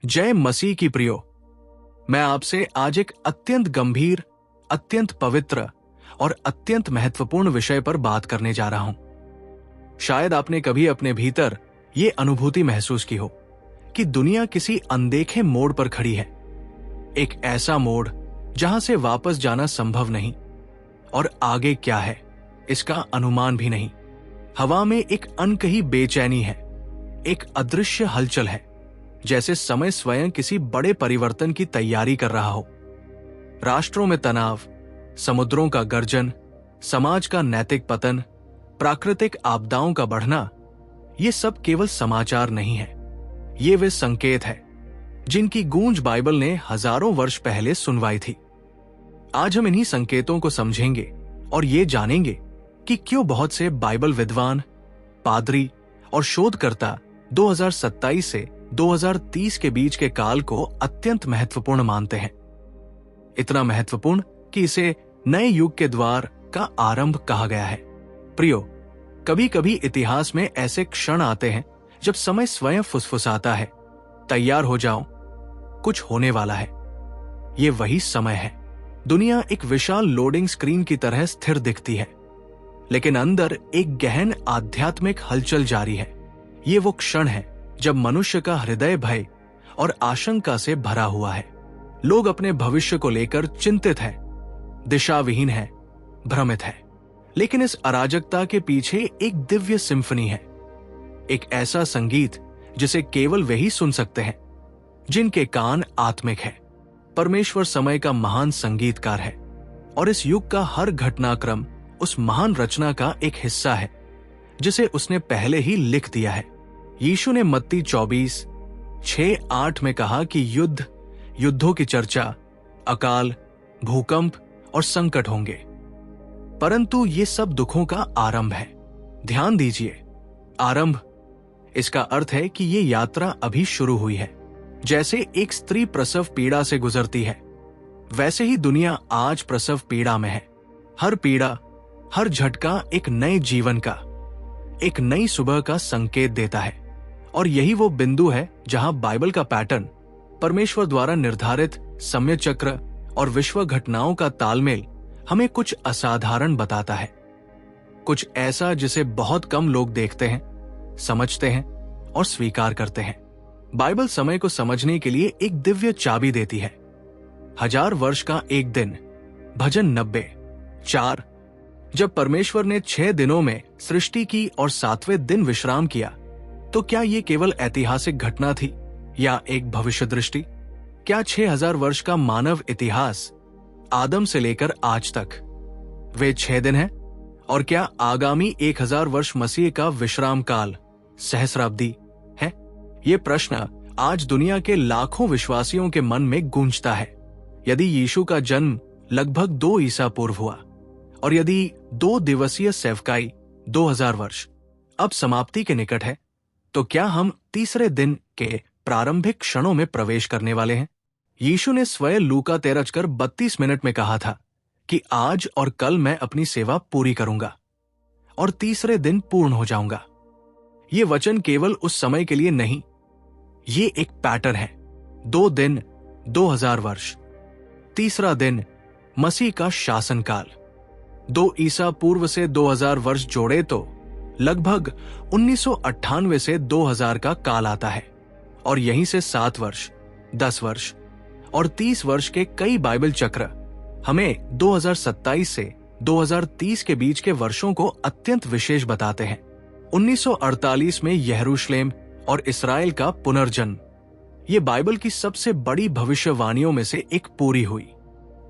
जय मसीह की प्रियो। मैं आपसे आज एक अत्यंत गंभीर, अत्यंत पवित्र और अत्यंत महत्वपूर्ण विषय पर बात करने जा रहा हूं। शायद आपने कभी अपने भीतर ये अनुभूति महसूस की हो कि दुनिया किसी अनदेखे मोड़ पर खड़ी है। एक ऐसा मोड़ जहां से वापस जाना संभव नहीं और आगे क्या है इसका अनुमान भी नहीं। हवा में एक अनकही बेचैनी है, एक अदृश्य हलचल है, जैसे समय स्वयं किसी बड़े परिवर्तन की तैयारी कर रहा हो। राष्ट्रों में तनाव, समुद्रों का गर्जन, समाज का नैतिक पतन, प्राकृतिक आपदाओं का बढ़ना, ये सब केवल समाचार नहीं है। ये वे संकेत है जिनकी गूंज बाइबल ने हजारों वर्ष पहले सुनवाई थी। आज हम इन्हीं संकेतों को समझेंगे और ये जानेंगे कि क्यों बहुत से बाइबल विद्वान, पादरी और शोधकर्ता 2027 से 2030 के बीच के काल को अत्यंत महत्वपूर्ण मानते हैं। इतना महत्वपूर्ण कि इसे नए युग के द्वार का आरंभ कहा गया है। प्रियो, कभी कभी इतिहास में ऐसे क्षण आते हैं जब समय स्वयं फुसफुसाता है, तैयार हो जाओ, कुछ होने वाला है। ये वही समय है। दुनिया एक विशाल लोडिंग स्क्रीन की तरह स्थिर दिखती है, लेकिन अंदर एक गहन आध्यात्मिक हलचल जारी है। ये वो क्षण है जब मनुष्य का हृदय भय और आशंका से भरा हुआ है। लोग अपने भविष्य को लेकर चिंतित है, दिशाविहीन है, भ्रमित है। लेकिन इस अराजकता के पीछे एक दिव्य सिम्फनी है, एक ऐसा संगीत जिसे केवल वही सुन सकते हैं जिनके कान आत्मिक है। परमेश्वर समय का महान संगीतकार है और इस युग का हर घटनाक्रम उस महान रचना का एक हिस्सा है जिसे उसने पहले ही लिख दिया है। यीशु ने मत्ती 24:6-8 में कहा कि युद्धों की चर्चा, अकाल, भूकंप और संकट होंगे, परंतु ये सब दुखों का आरंभ है। ध्यान दीजिए, आरंभ। इसका अर्थ है कि ये यात्रा अभी शुरू हुई है। जैसे एक स्त्री प्रसव पीड़ा से गुजरती है, वैसे ही दुनिया आज प्रसव पीड़ा में है। हर पीड़ा, हर झटका एक नए जीवन का, एक नई सुबह का संकेत देता है। और यही वो बिंदु है जहां बाइबल का पैटर्न, परमेश्वर द्वारा निर्धारित समय चक्र और विश्व घटनाओं का तालमेल हमें कुछ असाधारण बताता है। कुछ ऐसा जिसे बहुत कम लोग देखते हैं, समझते हैं और स्वीकार करते हैं। बाइबल समय को समझने के लिए एक दिव्य चाबी देती है। 1000 वर्ष का एक दिन, भजन 90:4। जब परमेश्वर ने 6 दिनों में सृष्टि की और 7वें दिन विश्राम किया, तो क्या यह केवल ऐतिहासिक घटना थी या एक भविष्य दृष्टि? क्या 6000 वर्ष का मानव इतिहास, आदम से लेकर आज तक, वे 6 दिन हैं? और क्या आगामी 1000 वर्ष मसीह का विश्राम काल, सहस्राब्दी है? ये प्रश्न आज दुनिया के लाखों विश्वासियों के मन में गूंजता है। यदि यीशु का जन्म लगभग 2 ईसा पूर्व हुआ और यदि 2 दिवसीय सेवकाई 2000 वर्ष अब समाप्ति के निकट है, तो क्या हम तीसरे दिन के प्रारंभिक क्षणों में प्रवेश करने वाले हैं? यीशु ने स्वयं लूका 13:32 में कहा था कि आज और कल मैं अपनी सेवा पूरी करूंगा और तीसरे दिन पूर्ण हो जाऊंगा। ये वचन केवल उस समय के लिए नहीं, ये एक पैटर्न है। 2 दिन 2000 वर्ष, तीसरा दिन मसीह का शासनकाल। 2 ईसा पूर्व से 2000 वर्ष जोड़े तो लगभग 1998 से 2000 का काल आता है। और यहीं से 7 वर्ष, 10 वर्ष और 30 वर्ष के कई बाइबल चक्र हमें 2027 से 2030 के बीच के वर्षों को अत्यंत विशेष बताते हैं। 1948 में यरूशलेम और इस्राएल का पुनर्जन्म, ये बाइबल की सबसे बड़ी भविष्यवाणियों में से एक पूरी हुई।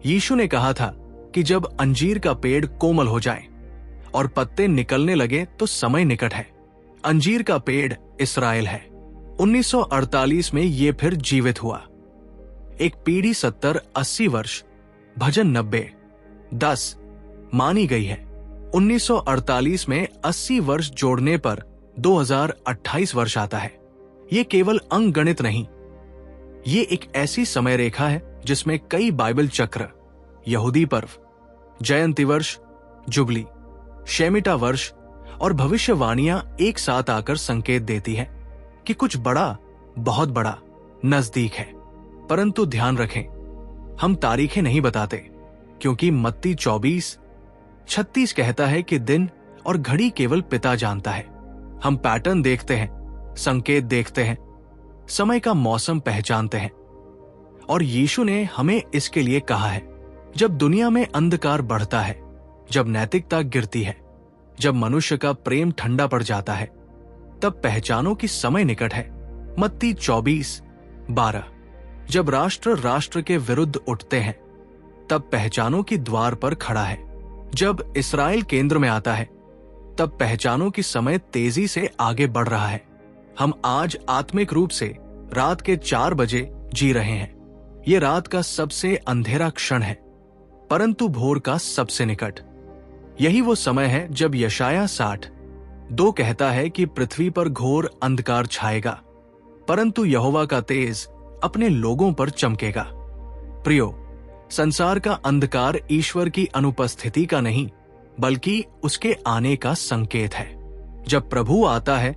यीशु ने कहा था कि जब अंजीर का पेड़ कोमल हो जाए और पत्ते निकलने लगे तो समय निकट है। अंजीर का पेड़ इस्राएल है। 1948 में ये फिर जीवित हुआ। एक पीढ़ी 70-80 वर्ष, भजन 90:10 मानी गई है। 1948 में 80 वर्ष जोड़ने पर 2028 वर्ष आता है। ये केवल अंकगणित नहीं, ये एक ऐसी समय रेखा है जिसमें कई बाइबल चक्र, यहूदी पर्व, जयंती वर्ष, जुबली, शेमिटा वर्ष और भविष्यवाणियां एक साथ आकर संकेत देती है कि कुछ बड़ा, बहुत बड़ा नजदीक है। परंतु ध्यान रखें, हम तारीखें नहीं बताते, क्योंकि मत्ती 24:36 कहता है कि दिन और घड़ी केवल पिता जानता है। हम पैटर्न देखते हैं, संकेत देखते हैं, समय का मौसम पहचानते हैं। और यीशु ने हमें इसके लिए कहा है, जब दुनिया में अंधकार बढ़ता है, जब नैतिकता गिरती है, जब मनुष्य का प्रेम ठंडा पड़ जाता है, तब पहचानो कि समय निकट है। मत्ती 24:12। जब राष्ट्र राष्ट्र के विरुद्ध उठते हैं, तब पहचानो कि द्वार पर खड़ा है। जब इस्राएल केंद्र में आता है, तब पहचानो कि समय तेजी से आगे बढ़ रहा है। हम आज आत्मिक रूप से रात के 4 बजे जी रहे हैं। ये रात का सबसे अंधेरा क्षण है, परंतु भोर का सबसे निकट। यही वो समय है जब यशाया 60:2 कहता है कि पृथ्वी पर घोर अंधकार छाएगा, परंतु यहोवा का तेज अपने लोगों पर चमकेगा। प्रियो, संसार का अंधकार ईश्वर की अनुपस्थिति का नहीं, बल्कि उसके आने का संकेत है। जब प्रभु आता है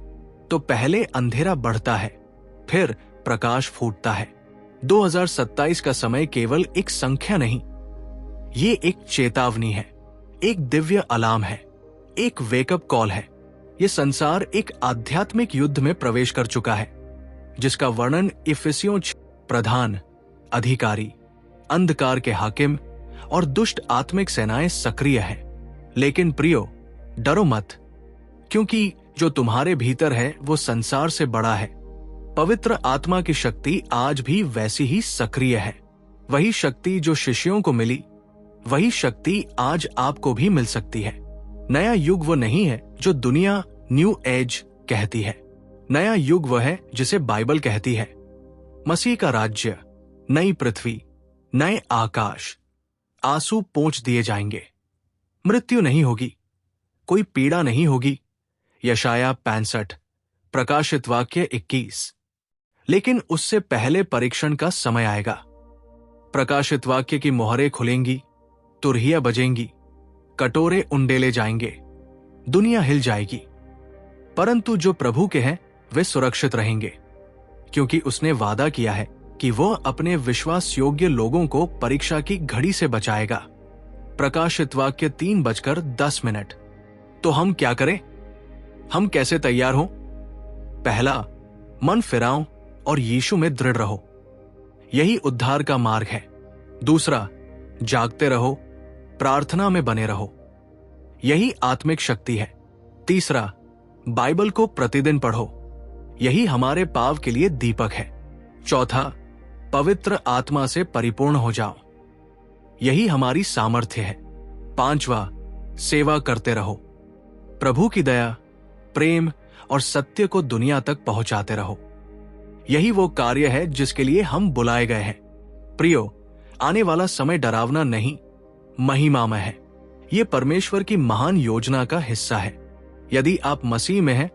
तो पहले अंधेरा बढ़ता है, फिर प्रकाश फूटता है। 2027 का समय केवल एक संख्या नहीं, ये एक चेतावनी है, एक दिव्य अलार्म है, एक वेकअप कॉल है। ये संसार एक आध्यात्मिक युद्ध में प्रवेश कर चुका है, जिसका वर्णन इफिसियों प्रधान, अधिकारी, अंधकार के हाकिम और दुष्ट आत्मिक सेनाएं सक्रिय है। लेकिन प्रियो, डरो मत, क्योंकि जो तुम्हारे भीतर है वो संसार से बड़ा है। पवित्र आत्मा की शक्ति आज भी वैसी ही सक्रिय है। वही शक्ति जो शिष्यों को मिली, वही शक्ति आज आपको भी मिल सकती है। नया युग वो नहीं है जो दुनिया न्यू एज कहती है। नया युग वह है जिसे बाइबल कहती है। मसीह का राज्य, नई पृथ्वी, नए आकाश। आंसू पोंछ दिए जाएंगे, मृत्यु नहीं होगी, कोई पीड़ा नहीं होगी। यशाया 65, प्रकाशित वाक्य 21। लेकिन उससे पहले परीक्षण का समय आएगा। प्रकाशित वाक्य की मोहरें खुलेंगी, तुरहियां बजेंगी, कटोरे उंडेले जाएंगे, दुनिया हिल जाएगी। परंतु जो प्रभु के हैं वे सुरक्षित रहेंगे, क्योंकि उसने वादा किया है कि वह अपने विश्वास योग्य लोगों को परीक्षा की घड़ी से बचाएगा। प्रकाशित वाक्य 3:10। तो हम क्या करें? हम कैसे तैयार हों? पहला, मन फिराओ और यीशु में दृढ़ रहो, यही उद्धार का मार्ग है। दूसरा, जागते रहो, प्रार्थना में बने रहो, यही आत्मिक शक्ति है। तीसरा, बाइबल को प्रतिदिन पढ़ो, यही हमारे पाव के लिए दीपक है। चौथा, पवित्र आत्मा से परिपूर्ण हो जाओ, यही हमारी सामर्थ्य है। पांचवा, सेवा करते रहो, प्रभु की दया, प्रेम और सत्य को दुनिया तक पहुंचाते रहो, यही वो कार्य है जिसके लिए हम बुलाए गए हैं। प्रियो, आने वाला समय डरावना नहीं, महिमामय है। ये परमेश्वर की महान योजना का हिस्सा है। यदि आप मसीह में हैं,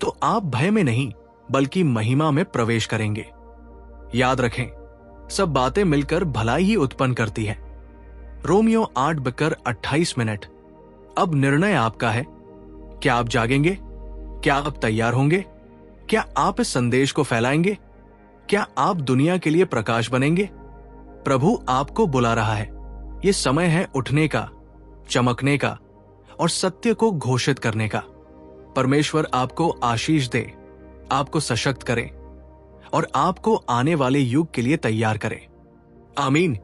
तो आप भय में नहीं बल्कि महिमा में प्रवेश करेंगे। याद रखें, सब बातें मिलकर भलाई ही उत्पन्न करती है। रोमियो 8:28। अब निर्णय आपका है। क्या आप जागेंगे? क्या आप तैयार होंगे? क्या आप इस संदेश को फैलाएंगे? क्या आप दुनिया के लिए प्रकाश बनेंगे? प्रभु आपको बुला रहा है। ये समय है उठने का, चमकने का और सत्य को घोषित करने का। परमेश्वर आपको आशीष दे, आपको सशक्त करे और आपको आने वाले युग के लिए तैयार करे। आमीन।